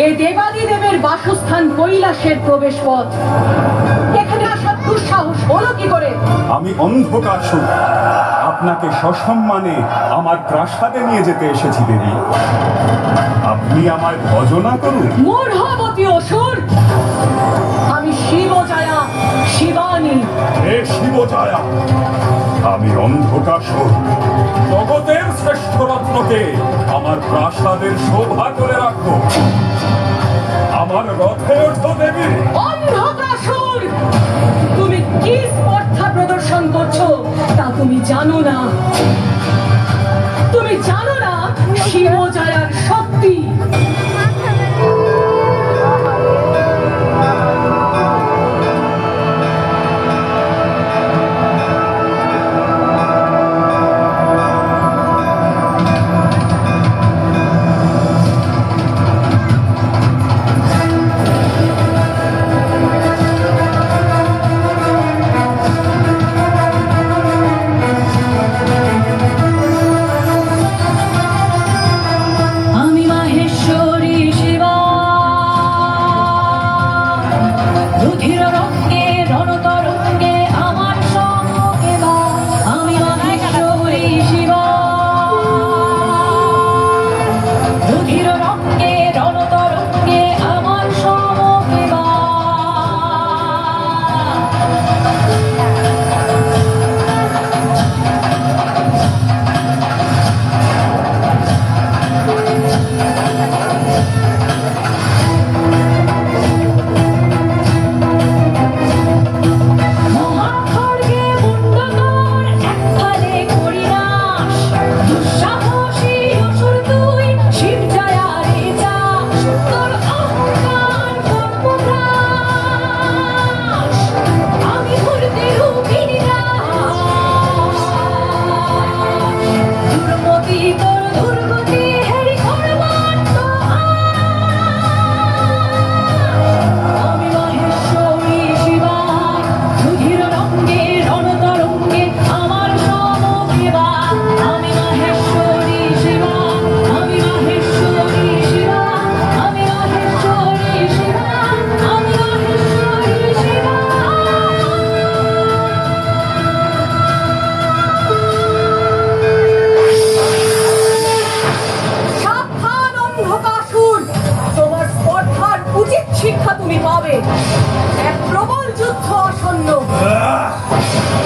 এই দেবাদিদেবের বাসস্থান কৈলাসের প্রবেশ পথ। এখানে আসার দুঃসাহস হলো কি করে? আমি অন্ধকাসুর, আপনাকে সসম্মানে আমার প্রাসাদে নিয়ে যেতে এসেছি দেবী। আপনি আমায় ভজনা করুন। মূঢ়মতি অসুর, আমি শিবজয়া, শিবানী। হে শিবজয়া, আমি অন্ধকাসুর। জগতের শ্রেষ্ঠ রত্নকে আমার প্রাসাদের শোভা করে রাখবো। আমার রথে ওঠো দেবী। অন্ধকাসুর, তুমি কি স্পর্ধা প্রদর্শন করছো তা তুমি জানো না। তুমি জানো না শিবজয়ার শক্তি।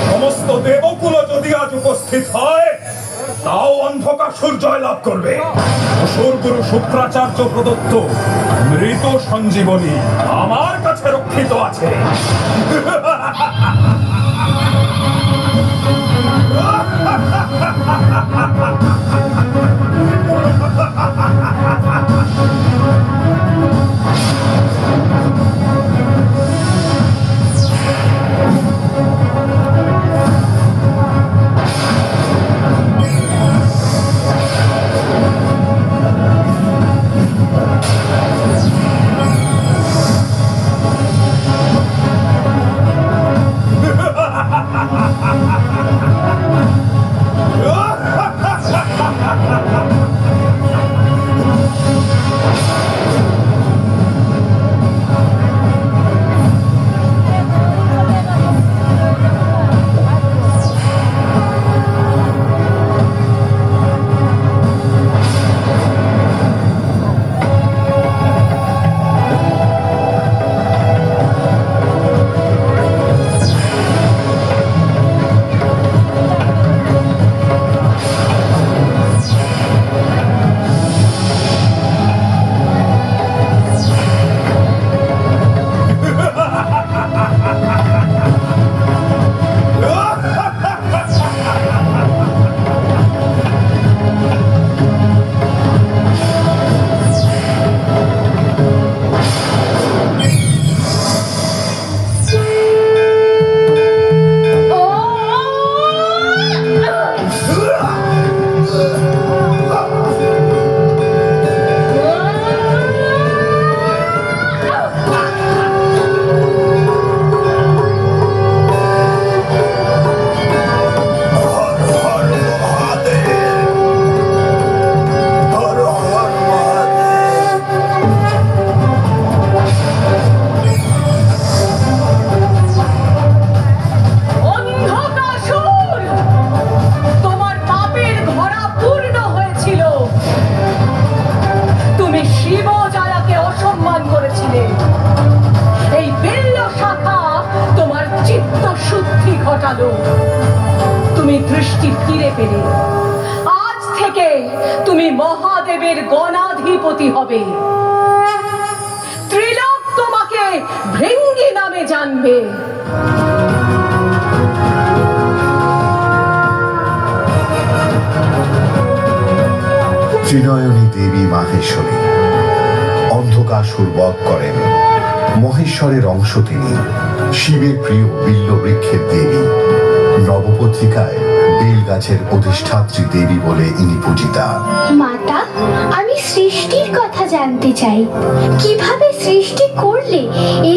সমস্ত দেবকুল যদি আজ উপস্থিত হয়, তাও অন্ধকাসুর জয়লাভ করবে। অসুর গুরু শুক্রাচার্য প্রদত্ত মৃত সঞ্জীবনী আমার কাছে রক্ষিত আছে। গেল। তুমি দৃষ্টি ফিরে পেলে। আজ থেকে তুমি মহাদেবের গণাধিপতি হবে। ত্রিলোক তোমাকে ভৃঙ্গি নামে জানবে। ত্রিনয়নী দেবী মাহেশ্বরী অন্ধকাসুর বধ করেন। মহেশ্বরের অংশ তিনি, শিবের প্রিয় বিল্ল বৃক্ষের দেবী। নবপত্রিকায় বেল গাছের অধিষ্ঠাত্রী দেবী বলে ইনি পূজিতা। মাতা, আমি সৃষ্টির কথা জানতে চাই। কিভাবে সৃষ্টি করলে এই